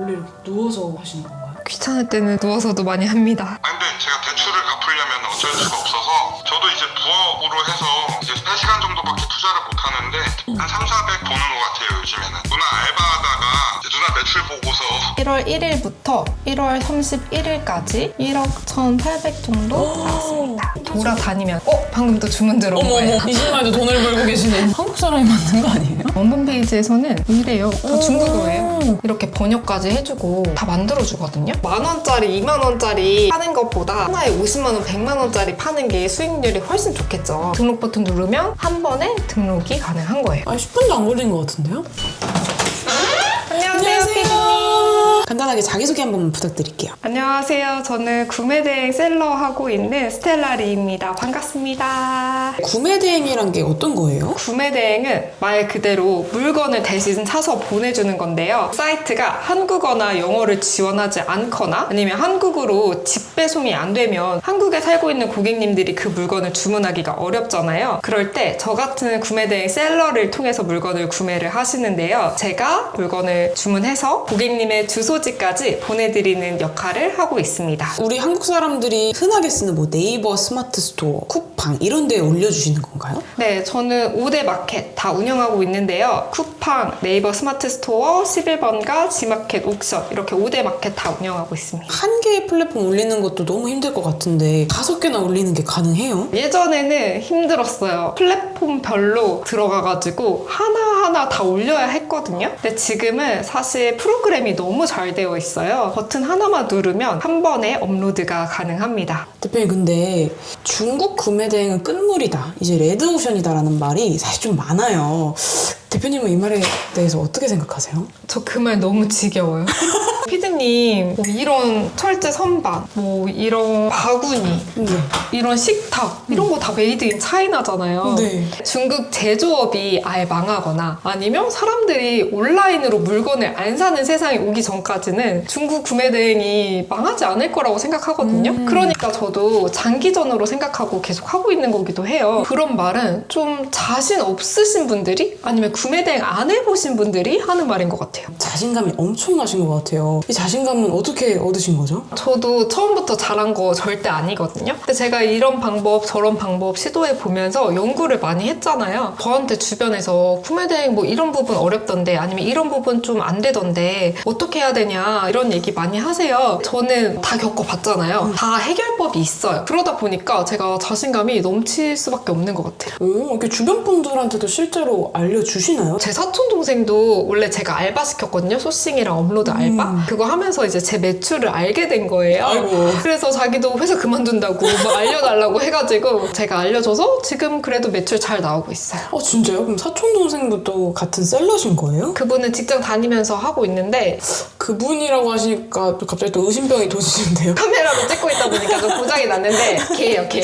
원래 이렇게 누워서 하시는 건가요? 귀찮을 때는 누워서도 많이 합니다. 근데 제가 대출을 갚으려면 어쩔 수가 없어서 저도 이제 부업으로 해서 이제 3시간 정도밖에 투자를 못 하는데 한 3,400 버는 것 같아요 요즘에는. 누나 알바하다가 이제 누나 매출 보고서 1월 1일부터 1월 31일까지 1억 1,800 정도 나왔습니다. 돌아다니면 방금 또 주문 들어온 거예요. 이 시간에도 돈을 벌고 계시는 한국 사람이 맞는 거 아니에요? 원본 페이지에서는 이래요. 다 중국어예요. 이렇게 번역까지 해주고 다 만들어주거든요. 10,000원짜리, 20,000원짜리 파는 것보다 하나에 50만원, 100만원짜리 파는 게 수익률이 훨씬 좋겠죠. 등록 버튼 누르면 한 번에 등록이 가능한 거예요. 10분도 안 걸린 것 같은데요? 안녕하세요, 피디님. 간단하게 자기소개 한 번만 부탁드릴게요. 안녕하세요. 저는 구매대행 셀러 하고 있는 스텔라리입니다. 반갑습니다. 구매대행이란 게 어떤 거예요? 구매대행은 말 그대로 물건을 대신 사서 보내주는 건데요. 사이트가 한국어나 영어를 지원하지 않거나 아니면 한국으로 직배송이 안 되면 한국에 살고 있는 고객님들이 그 물건을 주문하기가 어렵잖아요. 그럴 때 저 같은 구매대행 셀러를 통해서 물건을 구매를 하시는데요. 제가 물건을 주문해서 고객님의 주소지까지 보내드리는 역할을 하고 있습니다. 우리 한국 사람들이 흔하게 쓰는 뭐 네이버 스마트 스토어, 쿠팡 이런 데에 올려주시는 건가요? 네, 저는 5대 마켓 다 운영하고 있는데요. 쿠팡, 네이버 스마트 스토어, 11번가, 지마켓, 옥션 이렇게 5대 마켓 다 운영하고 있습니다. 한 개의 플랫폼 올리는 것도 너무 힘들 것 같은데 5개나 올리는 게 가능해요? 예전에는 힘들었어요. 플랫폼별로 들어가가지고 하나하나 다 올려야 했거든요. 근데 지금은 사실 프로그램이 너무 잘 되어 있어요. 버튼 하나만 누르면 한 번에 업로드가 가능합니다. 대표님 근데 중국 구매대행은 끝물이다, 이제 레드오션이다 라는 말이 사실 좀 많아요. 대표님은 이 말에 대해서 어떻게 생각하세요? 저 그 말 너무 지겨워요. 피디님, 뭐 이런 철제 선반, 뭐 이런 바구니, 네. 이런 식탁 이런 거 다 메이드 인 차이나잖아요. 네. 중국 제조업이 아예 망하거나 아니면 사람들이 온라인으로 물건을 안 사는 세상이 오기 전까지는 중국 구매 대행이 망하지 않을 거라고 생각하거든요. 그러니까 저도 장기전으로 생각하고 계속 하고 있는 거기도 해요. 그런 말은 좀 자신 없으신 분들이 아니면 구매 대행 안 해보신 분들이 하는 말인 것 같아요. 자신감이 엄청나신 것 같아요. 이 자신감은 어떻게 얻으신 거죠? 저도 처음부터 잘한 거 절대 아니거든요. 근데 제가 이런 방법 저런 방법 시도해 보면서 연구를 많이 했잖아요. 저한테 주변에서 구매대행 뭐 이런 부분 어렵던데 아니면 이런 부분 좀 안 되던데 어떻게 해야 되냐 이런 얘기 많이 하세요. 저는 다 겪어봤잖아요. 다 해결법이 있어요. 그러다 보니까 제가 자신감이 넘칠 수밖에 없는 것 같아요. 이렇게 주변 분들한테도 실제로 알려주시나요? 제 사촌 동생도 원래 제가 알바 시켰거든요. 소싱이랑 업로드 알바. 그거 하면서 이제 제 매출을 알게 된 거예요. 아이고. 그래서 자기도 회사 그만둔다고 막 알려달라고 해가지고 제가 알려줘서 지금 그래도 매출 잘 나오고 있어요. 진짜요? 그럼 사촌 동생분도 같은 셀러신 거예요? 그분은 직장 다니면서 하고 있는데 그분이라고 하시니까 또 갑자기 또 의심병이 도지는데요? 카메라로 찍고 있다 보니까 좀 고장이 났는데 걔예요, 걔.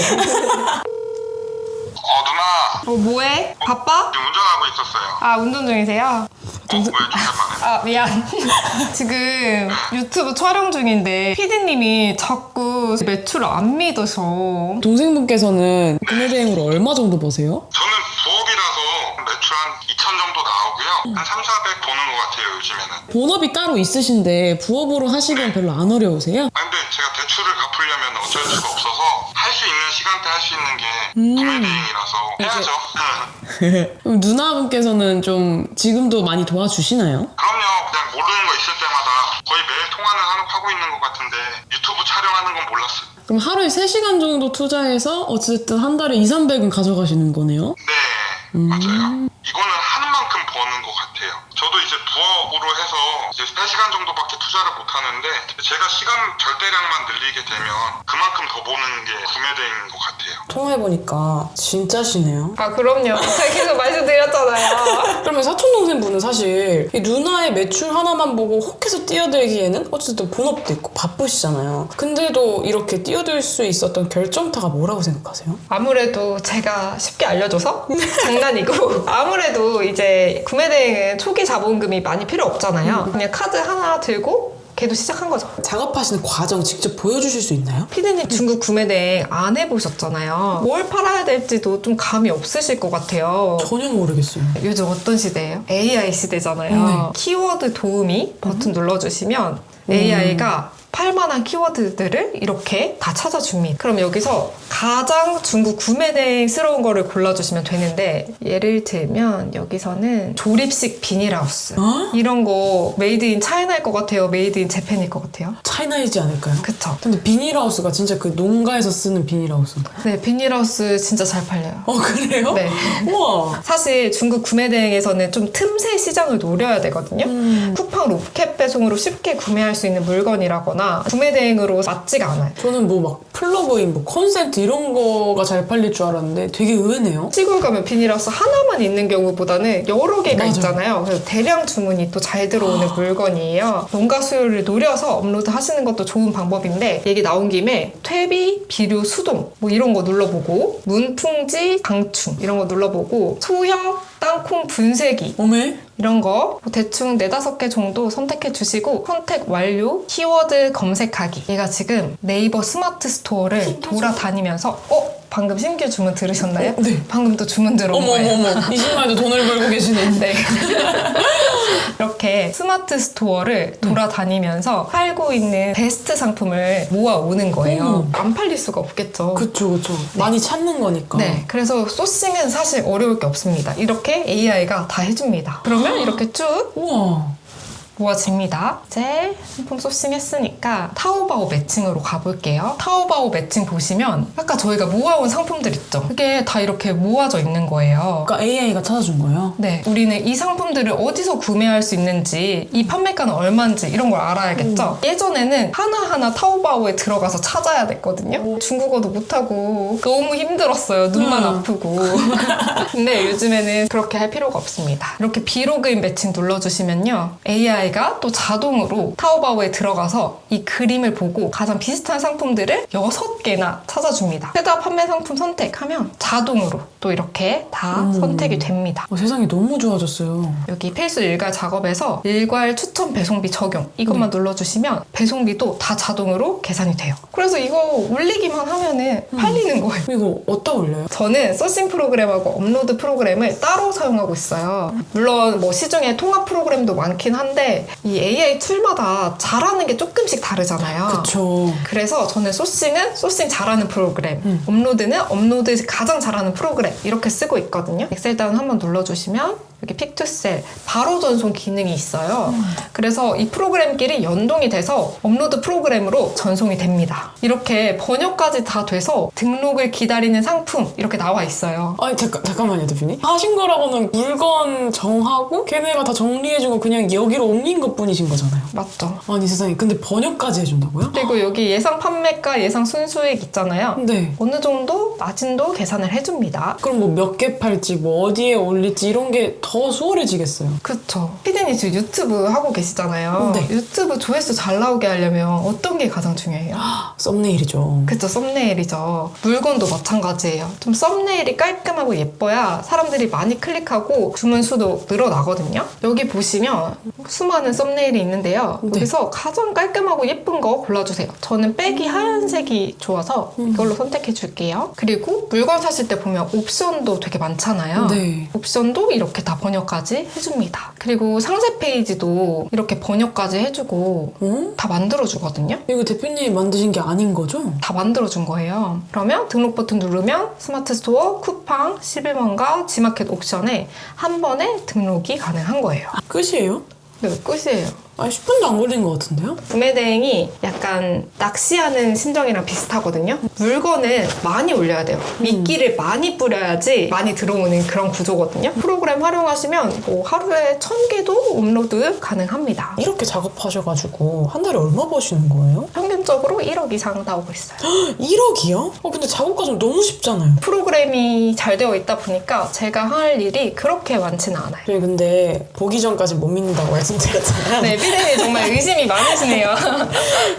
누나 뭐해? 바빠? 지금 운전하고 있었어요. 아, 운전 중이세요? 왜 존댓말해? 아, 미안. 지금 유튜브 촬영 중인데 피디님이 자꾸 매출을 안 믿으셔. 동생분께서는 구매대행으로 얼마 정도 버세요? 저는 부업이라서 매출 한 2,000 정도 나오고요. 한 3,400 버는 것 같아요 요즘에는. 본업이 따로 있으신데 부업으로 하시기엔 별로 안 어려우세요? 근데 제가 대출을 갚으려면 어쩔 수가 없어서 할 수 있는 시간대 할 수 있는 게 구매대행이라서 해야죠. 그럼 누나분께서는 좀 지금도 많이 도와주시나요? 그럼요. 그냥 모르는 거 있을 때마다 거의 매일 통화는 하고 있는 것 같은데 유튜브 촬영하는 건 몰랐어요. 그럼 하루에 3시간 정도 투자해서 어쨌든 한 달에 2,300은 가져가시는 거네요? 네, 맞아요. 이거는 하는 만큼 버는 것 같아요. 저도 이제 부업으로 해서 이제 3시간 정도밖에 투자를 못 하는데 제가 시간 절대량만 늘리게 되면 그만큼 더 버는 게 구매대행인 것 같아요. 통화해보니까 진짜시네요. 아, 그럼요. 제가 계속 말씀드렸잖아요. 그러면 사촌동생분은 사실 이 누나의 매출 하나만 보고 혹해서 뛰어들기에는 어쨌든 본업도 있고 바쁘시잖아요. 근데도 이렇게 뛰어들 수 있었던 결정타가 뭐라고 생각하세요? 아무래도 제가 쉽게 알려줘서 장난이고 아무래도 이제 구매대행은 초기 자본금이 많이 필요 없잖아요. 그냥 카드 하나 들고 걔도 시작한 거죠. 작업하시는 과정 직접 보여주실 수 있나요? 피디님 중국 구매대행 안 해보셨잖아요. 뭘 팔아야 될지도 좀 감이 없으실 것 같아요. 전혀 모르겠어요. 요즘 어떤 시대예요? AI 시대잖아요. 네. 키워드 도우미 버튼 눌러주시면 AI가 팔만한 키워드들을 이렇게 다 찾아줍니다. 그럼 여기서 가장 중국 구매대행스러운 거를 골라주시면 되는데 예를 들면 여기서는 조립식 비닐하우스 어? 이런 거 메이드 인 차이나일 것 같아요? 메이드 인 재팬일 것 같아요? 차이나이지 않을까요? 그쵸? 근데 비닐하우스가 진짜 그 농가에서 쓰는 비닐하우스인가요? 네, 비닐하우스 진짜 잘 팔려요. 그래요? 네. 우와. 사실 중국 구매대행에서는 좀 틈새 시장을 노려야 되거든요. 쿠팡 로켓 배송으로 쉽게 구매할 수 있는 물건이라거나 구매대행으로 맞지가 않아요. 저는 뭐 막 플러그인, 뭐 콘센트 이런 거가 잘 팔릴 줄 알았는데 되게 의외네요. 시골 가면 비닐하우스 하나만 있는 경우보다는 여러 개가 맞아요. 있잖아요. 그래서 대량 주문이 또 잘 들어오는 물건이에요. 농가 수요를 노려서 업로드 하시는 것도 좋은 방법인데 얘기 나온 김에 퇴비, 비료, 수동 뭐 이런 거 눌러보고 문풍지, 강충 이런 거 눌러보고 소형, 땅콩 분쇄기 어메? 이런 거 대충 4-5개 정도 선택해 주시고 선택 완료 키워드 검색하기 얘가 지금 네이버 스마트 스토어를 돌아다니면서 방금 신규 주문 들으셨나요? 네. 방금 또 주문 들어온 거예요. 어머. 이 시간에도 돈을 벌고 계시네. 네. 이렇게 스마트 스토어를 돌아다니면서 팔고 있는 베스트 상품을 모아오는 거예요. 안 팔릴 수가 없겠죠. 그쵸. 많이 찾는 거니까. 네, 그래서 소싱은 사실 어려울 게 없습니다. 이렇게 AI가 다 해줍니다. 그러면 이렇게 쭉 우와. 모아집니다. 이제 상품 소싱했으니까 타오바오 매칭으로 가볼게요. 타오바오 매칭 보시면 아까 저희가 모아온 상품들 있죠? 그게 다 이렇게 모아져 있는 거예요. 그러니까 AI가 찾아준 거예요? 네, 우리는 이 상품들을 어디서 구매할 수 있는지, 이 판매가는 얼마인지 이런 걸 알아야겠죠? 예전에는 하나하나 타오바오에 들어가서 찾아야 됐거든요. 중국어도 못하고 너무 힘들었어요. 눈만 아프고. 근데 요즘에는 그렇게 할 필요가 없습니다. 이렇게 비로그인 매칭 눌러주시면요. AI가 또 자동으로 타오바오에 들어가서 이 그림을 보고 가장 비슷한 상품들을 6개나 찾아줍니다. 최다 판매 상품 선택하면 자동으로 또 이렇게 다 선택이 됩니다. 세상이 너무 좋아졌어요. 여기 필수 일괄 작업에서 일괄 추천 배송비 적용 이것만 눌러주시면 배송비도 다 자동으로 계산이 돼요. 그래서 이거 올리기만 하면은 팔리는 거예요. 이거 어디다 올려요? 저는 소싱 프로그램하고 업로드 프로그램을 따로 사용하고 있어요. 물론 뭐 시중에 통합 프로그램도 많긴 한데 이 AI 툴마다 잘하는 게 조금씩 다르잖아요. 그쵸. 그래서 저는 소싱은 소싱 잘하는 프로그램, 업로드는 업로드 가장 잘하는 프로그램 이렇게 쓰고 있거든요. 엑셀 다운 한번 눌러주시면 여기 픽투셀 바로 전송 기능이 있어요. 그래서 이 프로그램끼리 연동이 돼서 업로드 프로그램으로 전송이 됩니다. 이렇게 번역까지 다 돼서 등록을 기다리는 상품 이렇게 나와 있어요. 아니 잠깐만요 대표님. 하신 거라고는 물건 정하고 걔네가 다 정리해주고 그냥 여기로 옮긴 것뿐이신 거잖아요. 맞죠? 아니 세상에 근데 번역까지 해준다고요? 그리고 여기 예상 판매가, 예상 순수익 있잖아요. 네. 어느 정도 마진도 계산을 해줍니다. 그럼 뭐 몇 개 팔지 뭐 어디에 올릴지 이런 게 더 수월해지겠어요. 그쵸. 피디님 지금 유튜브 하고 계시잖아요. 네. 유튜브 조회수 잘 나오게 하려면 어떤 게 가장 중요해요? 썸네일이죠. 그쵸, 썸네일이죠. 물건도 마찬가지예요. 좀 썸네일이 깔끔하고 예뻐야 사람들이 많이 클릭하고 주문 수도 늘어나거든요. 여기 보시면 수많은 썸네일이 있는데요. 네. 여기서 가장 깔끔하고 예쁜 거 골라주세요. 저는 백이 하얀색이 좋아서 이걸로 선택해 줄게요. 그리고 물건 사실 때 보면 옵션도 되게 많잖아요. 네. 옵션도 이렇게 다 번역까지 해줍니다. 그리고 상세 페이지도 이렇게 번역까지 해주고 어? 다 만들어주거든요. 이거 대표님이 만드신 게 아닌 거죠? 다 만들어준 거예요. 그러면 등록 버튼 누르면 스마트 스토어, 쿠팡, 11번가, 지마켓 옥션에 한 번에 등록이 가능한 거예요. 끝이에요? 네, 끝이에요. 아니 10분도 안 걸린 것 같은데요? 구매 대행이 약간 낚시하는 심정이랑 비슷하거든요. 물건을 많이 올려야 돼요. 미끼를 많이 뿌려야지 많이 들어오는 그런 구조거든요. 프로그램 활용하시면 뭐 하루에 1000개도 업로드 가능합니다. 이렇게 작업하셔가지고 한 달에 얼마 버시는 거예요? 평균적으로 1억 이상 나오고 있어요. 1억이요? 근데 작업 과정 너무 쉽잖아요. 프로그램이 잘 되어 있다 보니까 제가 할 일이 그렇게 많지는 않아요. 저희 근데 보기 전까지 못 믿는다고 말씀드렸잖아요. 네, 피디님 정말 의심이 많으시네요.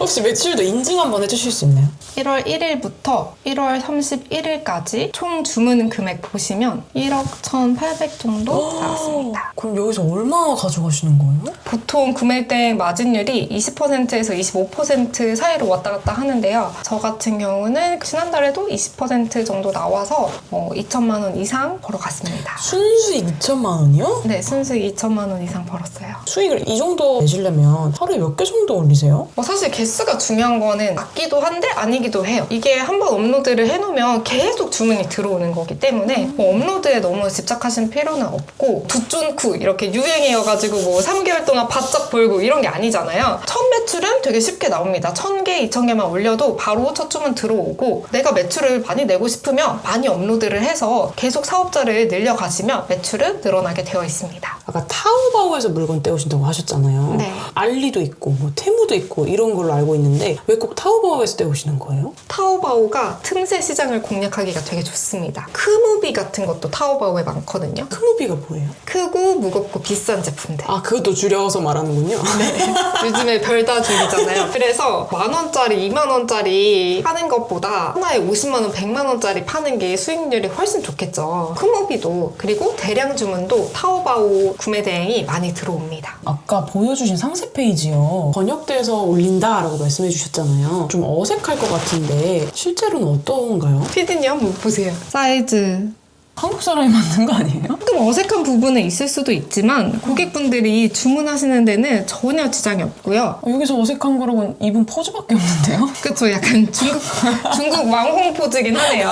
혹시 매출도 인증 한번 해주실 수 있나요? 1월 1일부터 1월 31일까지 총 주문 금액 보시면 1억 1,800 정도 나왔습니다. 그럼 여기서 얼마 가져가시는 거예요? 보통 구매대행 마진율이 20%에서 25% 사이로 왔다 갔다 하는데요. 저 같은 경우는 지난달에도 20% 정도 나와서 2천만 원 이상 벌어갔습니다. 순수익 2천만 원이요? 네, 순수익 2천만 원 이상 벌었어요. 수익을 이 정도 내시려면 하루에 몇 개 정도 올리세요? 사실 개수가 중요한 거는 맞기도 한데 아니기도 해요. 이게 한번 업로드를 해놓으면 계속 주문이 들어오는 거기 때문에 업로드에 너무 집착하실 필요는 없고 두쫀쿠 이렇게 유행이어가지고 3개월 동안 바짝 벌고 이런 게 아니잖아요. 첫 매출은 되게 쉽게 나옵니다. 1,000개, 2,000개만 올려도 바로 첫 주문 들어오고 내가 매출을 많이 내고 싶으면 많이 업로드를 해서 계속 사업자를 늘려가시면 매출은 늘어나게 되어 있습니다. 아까 타오바오에서 물건 떼오신다고 하셨잖아요. 네. 알리도 있고 테무도 있고 이런 걸로 알고 있는데 왜 꼭 타오바오에서 떼오시는 거예요? 타오바오가 틈새 시장을 공략하기가 되게 좋습니다. 크무비 같은 것도 타오바오에 많거든요. 크무비가 뭐예요? 크고 무겁고 비싼 제품들. 아, 그것도 줄여서 말하는군요. 네. 요즘에 별다 줄이잖아요. 그래서 10,000원짜리, 20,000원짜리 파는 것보다 하나에 50만원, 100만원짜리 파는 게 수익률이 훨씬 좋겠죠. 크무비도 그리고 대량 주문도 타오바오 구매 대행이 많이 들어옵니다. 아까 보여주신 상세 페이지요. 번역돼서 올린다라고 말씀해 주셨잖아요. 좀 어색할 것 같은데 실제로는 어떤가요? 피디님 한번 보세요. 사이즈. 한국 사람이 만든 거 아니에요? 조금 어색한 부분은 있을 수도 있지만 고객분들이 주문하시는 데는 전혀 지장이 없고요. 여기서 어색한 거라고는 입은 포즈밖에 없는데요? 그쵸, 약간 중국 왕홍 포즈긴 하네요.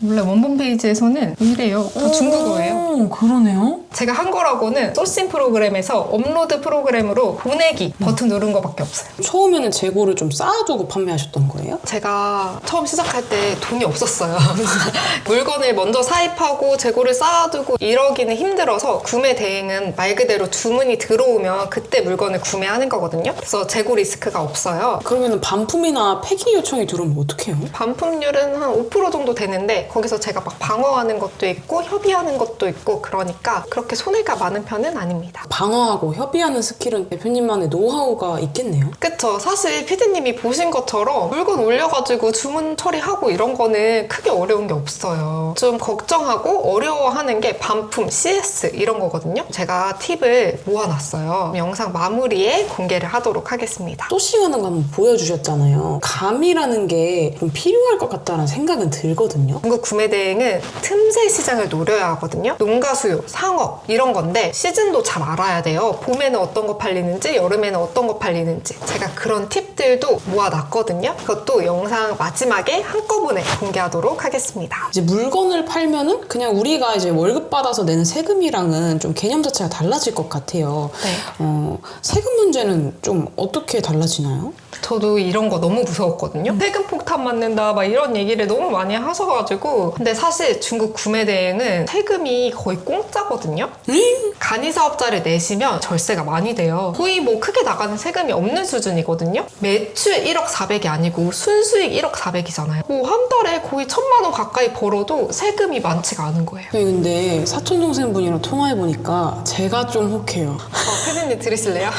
원래 원본 페이지에서는 이래요. 다 중국어예요. 그러네요. 제가 한 거라고는 소싱 프로그램에서 업로드 프로그램으로 보내기 버튼 누른 거밖에 없어요. 처음에는 재고를 좀 쌓아두고 판매하셨던 거예요? 제가 처음 시작할 때 돈이 없었어요. 물건을 먼저 사입하고 재고를 쌓아두고 이러기는 힘들어서 구매 대행은 말 그대로 주문이 들어오면 그때 물건을 구매하는 거거든요. 그래서 재고 리스크가 없어요. 그러면 반품이나 폐기 요청이 들어오면 어떡해요? 반품률은 한 5% 정도 되는데 거기서 제가 막 방어하는 것도 있고 협의하는 것도 있고 그러니까 그렇게 손해가 많은 편은 아닙니다. 방어하고 협의하는 스킬은 대표님만의 노하우가 있겠네요. 그쵸. 사실 피디님이 보신 것처럼 물건 올려가지고 주문 처리하고 이런 거는 크게 어려운 게 없어요. 좀 걱정하고 어려워하는 게 반품, CS 이런 거거든요. 제가 팁을 모아놨어요. 영상 마무리에 공개를 하도록 하겠습니다. 소싱하는 거 한번 보여주셨잖아요. 감이라는 게 좀 필요할 것 같다는 생각은 들거든요. 중국 구매 대행은 틈새 시장을 노려야 하거든요. 농가 수요, 상업 이런 건데 시즌도 잘 알아야 돼요. 봄에는 어떤 거 팔리는지 여름에는 어떤 거 팔리는지 제가 그런 팁들도 모아놨거든요. 그것도 영상 마지막에 한꺼번에 공개하도록 하겠습니다. 이제 물건을 팔면은 그냥 우리가 이제 월급 받아서 내는 세금이랑은 좀 개념 자체가 달라질 것 같아요. 네. 세금 문제는 좀 어떻게 달라지나요? 저도 이런 거 너무 무서웠거든요. 세금 폭탄 맞는다 막 이런 얘기를 너무 많이 하셔가지고 근데 사실 중국 구매 대행은 세금이 거의 공짜거든요. 간이 사업자를 내시면 절세가 많이 돼요. 거의 뭐 크게 나가는 세금이 없는 수준이거든요. 매출 1억 400이 아니고 순수익 1억 400이잖아요. 뭐 한 달에 거의 1,000만 원 가까이 벌어도 세금이 많지가 않은 거예요. 근데 사촌 동생분이랑 통화해보니까 제가 좀 혹해요. 피디님 들으실래요?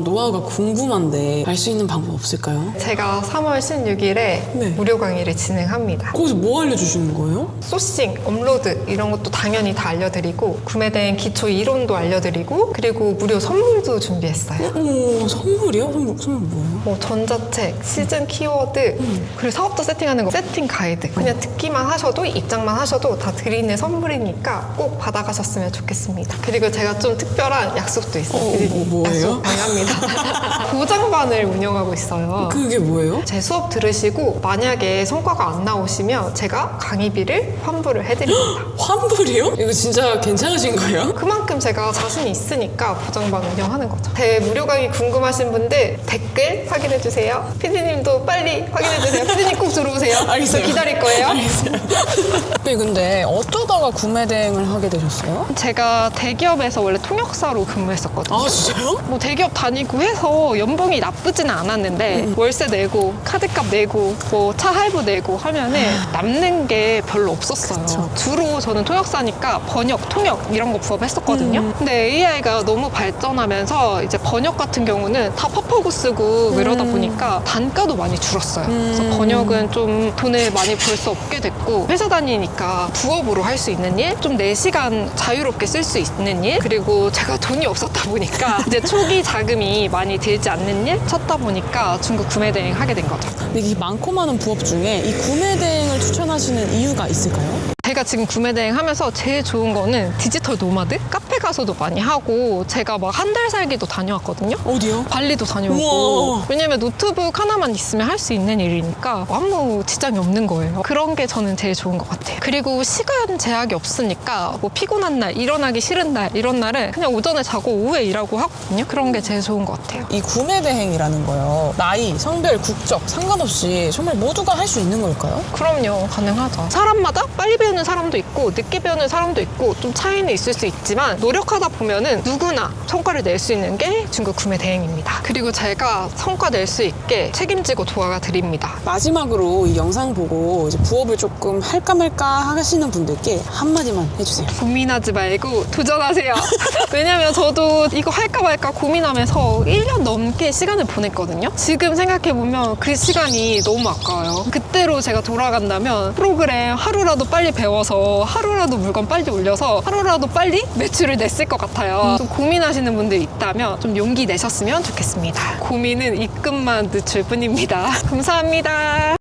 노하우가 궁금한데 알 수 있는 방법 없을까요? 제가 3월 16일에 네. 무료 강의를 진행합니다. 거기서 뭐 알려주시는 거예요? 소싱, 업로드 이런 것도 당연히 다 알려드리고 구매된 기초 이론도 알려드리고 그리고 무료 선물도 준비했어요. 오, 선물이요? 선물 뭐예요? 뭐 전자책, 시즌 키워드 그리고 사업자 세팅하는 거 세팅 가이드 그냥 듣기만 하셔도 입장만 하셔도 다 드리는 선물이니까 꼭 받아가셨으면 좋겠습니다. 그리고 제가 좀 특별한 약속도 있어요. 뭐예요? 약속 당합니다. 보장반을 운영하고 있어요. 그게 뭐예요? 제 수업 들으시고 만약에 성과가 안 나오시면 제가 강의비를 환불을 해드립니다. 환불이요? 이거 진짜 괜찮으신 거예요? 그만큼 제가 자신이 있으니까 보장반 운영하는 거죠. 제 무료 강의 궁금하신 분들 댓글 확인해주세요. 피디님도 빨리 확인해주세요. 피디님 꼭 들어오세요. 알겠어요. 저 기다릴 거예요. 알겠어요. 근데 어쩌다가 구매 대행을 하게 되셨어요? 제가 대기업에서 원래 통역사로 근무했었거든요. 아, 진짜요? 뭐 대기업 다니고 해서 연봉이 나쁘지는 않았는데 월세 내고 카드값 내고 뭐 차 할부 내고 하면은 남는 게 별로 없었어요. 그쵸. 주로 저는 통역사니까 번역, 통역 이런 거 부업했었거든요. 근데 AI가 너무 발전하면서 이제 번역 같은 경우는 다 팝하고 쓰고 이러다 보니까 단가도 많이 줄었어요. 그래서 번역은 좀 돈을 많이 벌 수 없게 됐고 회사 다니니까 부업으로 할 수 있는 일, 좀 내 시간 자유롭게 쓸 수 있는 일, 그리고 제가 돈이 없었다 보니까 이제 초기 자금이 많이 들지 않는 일 찾다 보니까 중국 구매 대행 하게 된 거죠. 근데 이 많고 많은 부업 중에 이 구매 대행을 추천하시는 이유가 있을까요? 제가 지금 구매 대행 하면서 제일 좋은 거는 디지털 노마드? 카페 가서도 많이 하고 제가 막 한 달 살기도 다녀왔거든요. 어디요? 발리도 다녀오고. 우와. 왜냐면 노트북 하나만 있으면 할 수 있는 일이니까 아무 지장이 없는 거예요. 그런 게 저는 제일 좋은 것 같아요. 그리고 시간 제약이 없으니까 뭐 피곤한 날, 일어나기 싫은 날 이런 날은 그냥 오전에 자고 오후에 일하고 하거든요. 그런 게 제일 좋은 것 같아요. 이 구매 대행이라는 거요. 나이, 성별, 국적 상관없이 정말 모두가 할 수 있는 걸까요? 그럼요, 가능하죠. 사람마다 빨리 배우는 사람도 있고 늦게 배우는 사람도 있고 좀 차이는 있을 수 있지만 노력하다 보면은 누구나 성과를 낼 수 있는 게 중국 구매 대행입니다. 그리고 제가 성과 낼 수 있게 책임지고 도와드립니다. 마지막으로 이 영상 보고 이제 부업을 조금 할까 말까 하시는 분들께 한마디만 해주세요. 고민하지 말고 도전하세요. 왜냐면 저도 이거 할까 말까 고민하면서 1년 넘게 시간을 보냈거든요. 지금 생각해보면 그 시간이 너무 아까워요. 그때로 제가 돌아간다면 프로그램 하루라도 빨리 배워서 하루라도 물건 빨리 올려서 하루라도 빨리 매출을 냈을 것 같아요. 좀 고민하시는 분들 있다면 좀 용기 내셨으면 좋겠습니다. 고민은 입금만 늦출 뿐입니다. 감사합니다.